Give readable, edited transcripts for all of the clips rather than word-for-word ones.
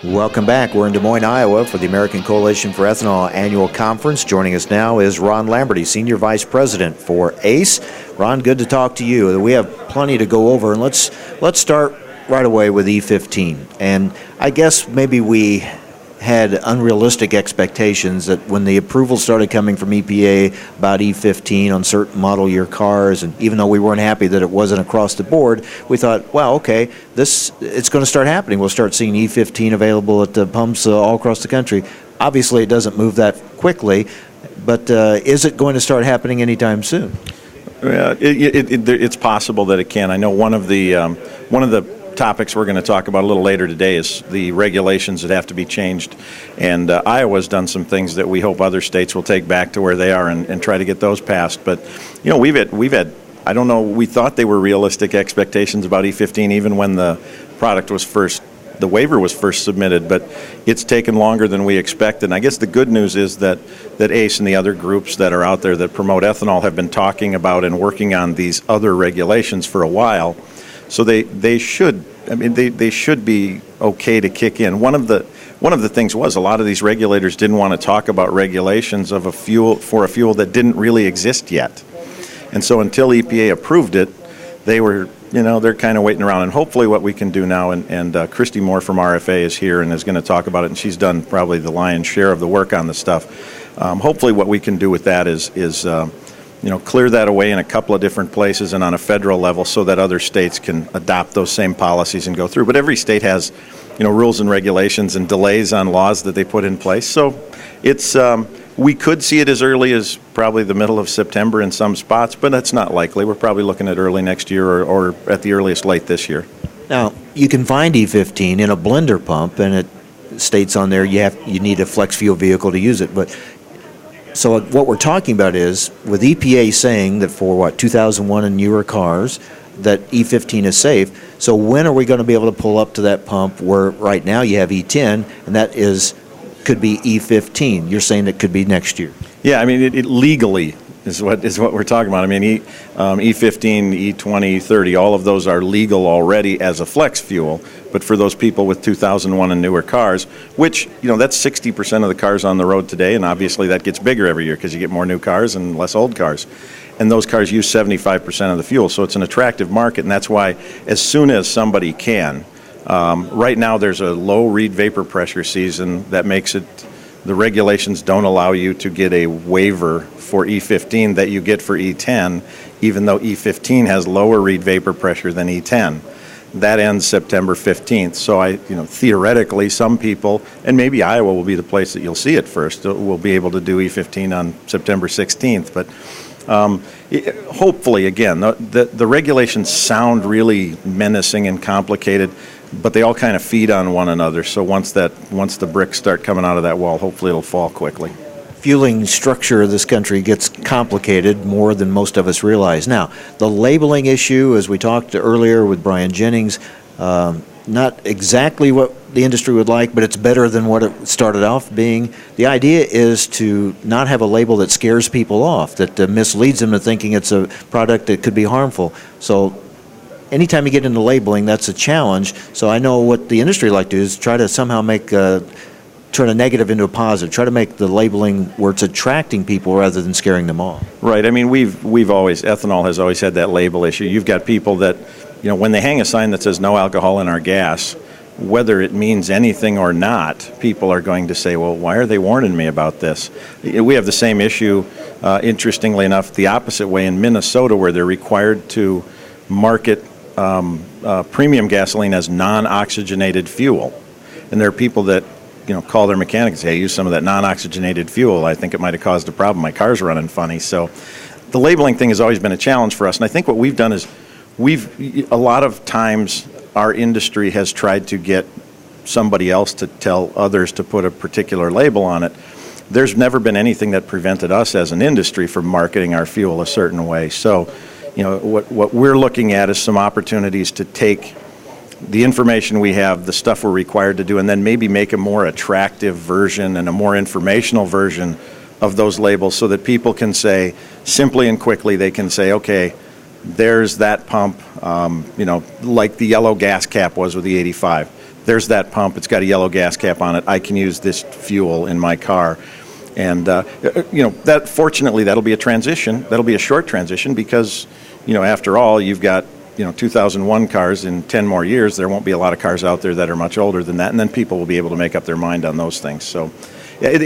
Welcome back. We're in Des Moines, Iowa for the American Coalition for Ethanol annual conference. Joining us now is Ron Lamberty, Senior Vice President for ACE. Ron, good to talk to you. We have plenty to go over, and let's start right away with E15. And I guess maybe we had unrealistic expectations that when the approval started coming from EPA about E15 on certain model year cars, and even though we weren't happy that it wasn't across the board, we thought, well, okay, it's going to start happening. We'll start seeing E15 available at the pumps all across the country. Obviously, it doesn't move that quickly, but is it going to start happening anytime soon? It's possible that it can. I know one of the topics we're going to talk about a little later today is the regulations that have to be changed, and Iowa's done some things that we hope other states will take back to where they are and try to get those passed. But we've had I don't know, we thought they were realistic expectations about E15 even when the waiver was first submitted, but it's taken longer than we expected. And I guess the good news is that ACE and the other groups that are out there that promote ethanol have been talking about and working on these other regulations for a while. So they should be okay to kick in. One of the things was a lot of these regulators didn't want to talk about regulations of a fuel that didn't really exist yet. And so until EPA approved it, they're kind of waiting around. And hopefully what we can do now, and Christy Moore from RFA is here and is going to talk about it, and she's done probably the lion's share of the work on the stuff. Hopefully what we can do with that is clear that away in a couple of different places and on a federal level so that other states can adopt those same policies and go through. But every state has, rules and regulations and delays on laws that they put in place. So it's we could see it as early as probably the middle of September in some spots, but that's not likely. We're probably looking at early next year or at the earliest late this year. Now, you can find E15 in a blender pump, and it states on there you need a flex fuel vehicle to use it, but so what we're talking about is, with EPA saying that for 2001 and newer cars, that E15 is safe, so when are we going to be able to pull up to that pump where right now you have E10, and that could be E15? You're saying it could be next year. Yeah, I mean, it legally is what we're talking about. I mean, E15, E20, E30, all of those are legal already as a flex fuel. But for those people with 2001 and newer cars, which, that's 60% of the cars on the road today, and obviously that gets bigger every year because you get more new cars and less old cars. And those cars use 75% of the fuel, so it's an attractive market, and that's why as soon as somebody can, right now there's a low reed vapor pressure season that makes it, the regulations don't allow you to get a waiver for E15 that you get for E10, even though E15 has lower reed vapor pressure than E10. That ends September 15th. So theoretically, some people, and maybe Iowa will be the place that you'll see it first, will be able to do E15 on September 16th. But hopefully, again, the regulations sound really menacing and complicated, but they all kind of feed on one another. So once the bricks start coming out of that wall, hopefully it'll fall quickly. Fueling structure of this country gets complicated more than most of us realize. Now, the labeling issue, as we talked earlier with Brian Jennings, not exactly what the industry would like, but it's better than what it started off being. The idea is to not have a label that scares people off, that misleads them to thinking it's a product that could be harmful. So anytime you get into labeling, that's a challenge. So I know what the industry like to do is try to somehow turn a negative into a positive. Try to make the labeling where it's attracting people rather than scaring them off. Right. I mean, ethanol has always had that label issue. You've got people that, when they hang a sign that says no alcohol in our gas, whether it means anything or not, people are going to say, well, why are they warning me about this? We have the same issue, interestingly enough, the opposite way in Minnesota, where they're required to market premium gasoline as non-oxygenated fuel. And there are people that call their mechanic and say, hey, use some of that non-oxygenated fuel. I think it might have caused a problem. My car's running funny. So the labeling thing has always been a challenge for us. And I think what we've done is a lot of times our industry has tried to get somebody else to tell others to put a particular label on it. There's never been anything that prevented us as an industry from marketing our fuel a certain way. So, what we're looking at is some opportunities to take the information we have, the stuff we're required to do, and then maybe make a more attractive version and a more informational version of those labels so that people can say, simply and quickly, they can say, okay, there's that pump, like the yellow gas cap was with the 85. there's that pump. It's got a yellow gas cap on it. I can use this fuel in my car. And, that fortunately, that'll be a transition. That'll be a short transition because, after all, you've got, 2001 cars in 10 more years. There won't be a lot of cars out there that are much older than that. And then people will be able to make up their mind on those things. So we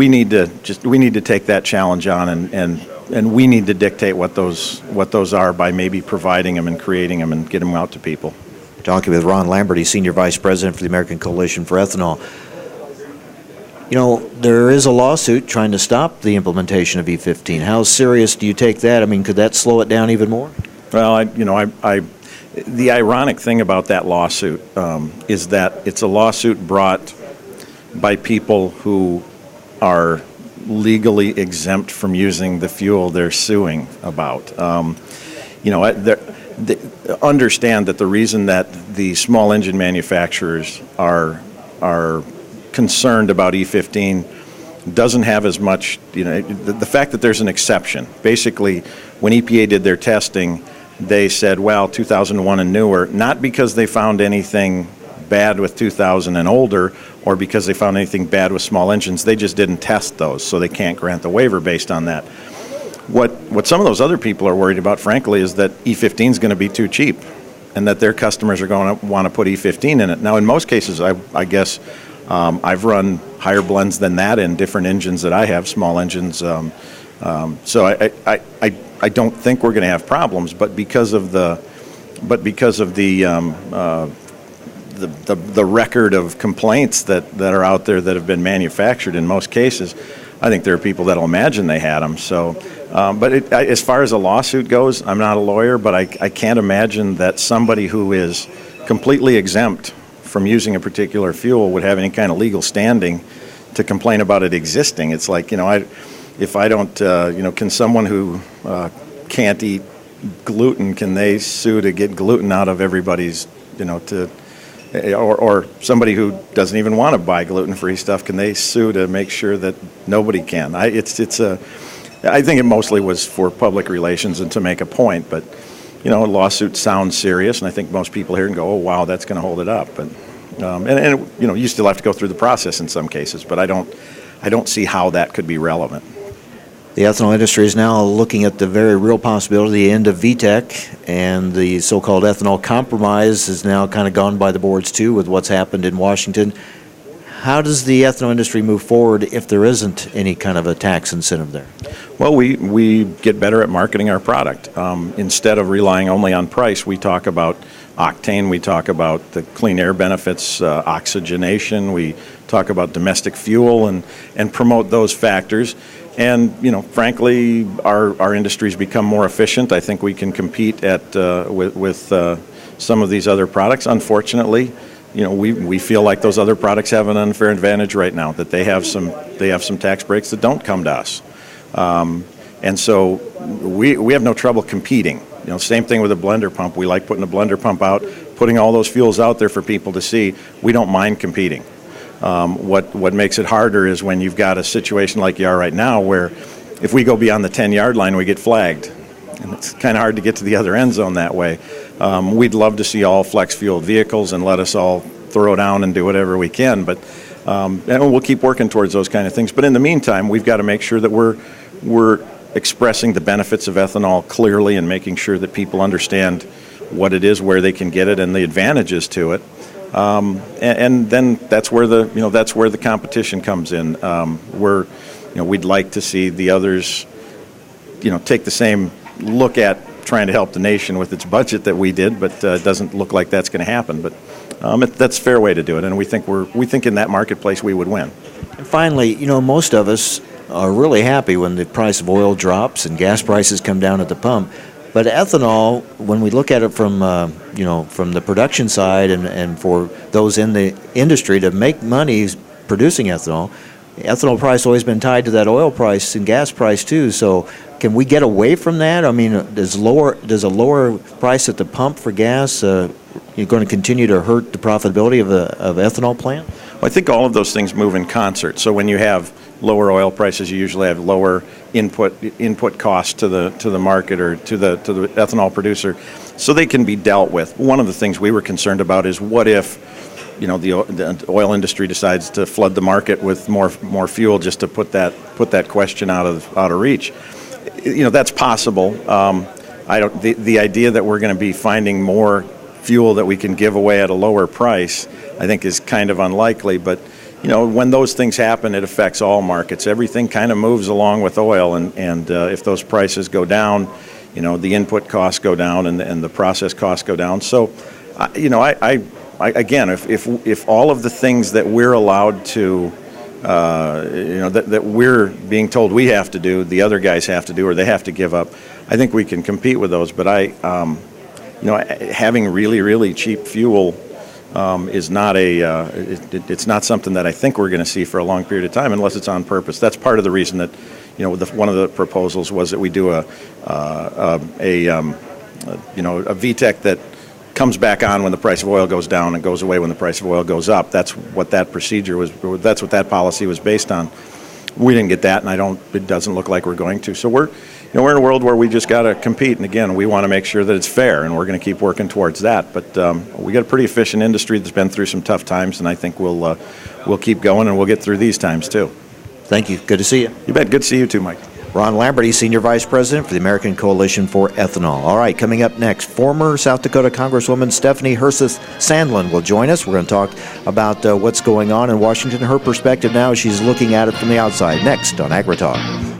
need to take that challenge on and we need to dictate what those are by maybe providing them and creating them and get them out to people. Talking with Ron Lamberty, Senior Vice President for the American Coalition for Ethanol. There is a lawsuit trying to stop the implementation of E15. How serious do you take that? I mean, could that slow it down even more? Well, the ironic thing about that lawsuit is that it's a lawsuit brought by people who are legally exempt from using the fuel they're suing about. Understand that the reason that the small engine manufacturers are concerned about E15 doesn't have as much, the fact that there's an exception. Basically, when EPA did their testing, they said, well, 2001 and newer, not because they found anything bad with 2000 and older or because they found anything bad with small engines. They just didn't test those, so they can't grant the waiver based on that. What some of those other people are worried about, frankly, is that E15 is going to be too cheap and that their customers are going to want to put E15 in it. Now, in most cases, I guess I've run higher blends than that in different engines that I have, small engines. So I don't think we're going to have problems, but because of the record of complaints that are out there that have been manufactured in most cases, I think there are people that'll imagine they had them. So, as far as a lawsuit goes, I'm not a lawyer, but I can't imagine that somebody who is completely exempt from using a particular fuel would have any kind of legal standing to complain about it existing. It's like, if I don't, can someone who can't eat gluten, can they sue to get gluten out of everybody's, or somebody who doesn't even want to buy gluten-free stuff, can they sue to make sure that nobody can? I think it mostly was for public relations and to make a point, but a lawsuit sounds serious, and I think most people here can go, oh, wow, that's going to hold it up. But, you still have to go through the process in some cases, but I don't see how that could be relevant. The ethanol industry is now looking at the very real possibility, the end of VTEC, and the so-called ethanol compromise has now kind of gone by the boards too with what's happened in Washington. How does the ethanol industry move forward if there isn't any kind of a tax incentive there? Well, we get better at marketing our product. Instead of relying only on price, we talk about octane, we talk about the clean air benefits, oxygenation, we talk about domestic fuel and promote those factors. And, frankly, our industry's become more efficient. I think we can compete with some of these other products. Unfortunately, we feel like those other products have an unfair advantage right now, that they have some tax breaks that don't come to us. And so we have no trouble competing. Same thing with a blender pump. We like putting a blender pump out, putting all those fuels out there for people to see. We don't mind competing. What makes it harder is when you've got a situation like you are right now where if we go beyond the 10-yard line, we get flagged. And it's kind of hard to get to the other end zone that way. We'd love to see all flex-fueled vehicles and let us all throw down and do whatever we can, but and we'll keep working towards those kind of things. But in the meantime, we've got to make sure that we're expressing the benefits of ethanol clearly and making sure that people understand what it is, where they can get it, and the advantages to it. And then that's where the competition comes in. We'd like to see the others, take the same look at trying to help the nation with its budget that we did, but it doesn't look like that's going to happen. But that's a fair way to do it, and we think in that marketplace we would win. And finally, most of us are really happy when the price of oil drops and gas prices come down at the pump. But ethanol, when we look at it from from the production side and for those in the industry to make money producing ethanol, the ethanol price has always been tied to that oil price and gas price too. So can we get away from that? I mean, does a lower price at the pump for gas going to continue to hurt the profitability of ethanol plant? Well, I think all of those things move in concert. So when you have lower oil prices, you usually have lower input costs to the market or to the ethanol producer, so they can be dealt with. One of the things we were concerned about is what if the oil industry decides to flood the market with more fuel just to put that question out of reach. That's possible. The idea that we're going to be finding more fuel that we can give away at a lower price, I think, is kind of unlikely. But when those things happen, it affects all markets. Everything kind of moves along with oil, and if those prices go down, the input costs go down and the process costs go down. So, again, if all of the things that we're allowed to, that we're being told we have to do, the other guys have to do, or they have to give up, I think we can compete with those. But having really, really cheap fuel is not it's not something that I think we're going to see for a long period of time, unless it's on purpose. That's part of the reason that one of the proposals was that we do a VTEC that comes back on when the price of oil goes down and goes away when the price of oil goes up. That's what that procedure was. That's what that policy was based on. We didn't get that, and it doesn't look like we're going to. So we're in a world where we just got to compete, and again, we want to make sure that it's fair, and we're going to keep working towards that. But we got a pretty efficient industry that's been through some tough times, and I think we'll keep going, and we'll get through these times too. Thank you. Good to see you. You bet. Good to see you too, Mike. Ron Lamberty, Senior Vice President for the American Coalition for Ethanol. All right, coming up next, former South Dakota Congresswoman Stephanie Herseth Sandlin will join us. We're going to talk about what's going on in Washington, her perspective now as she's looking at it from the outside. Next on AgriTalk.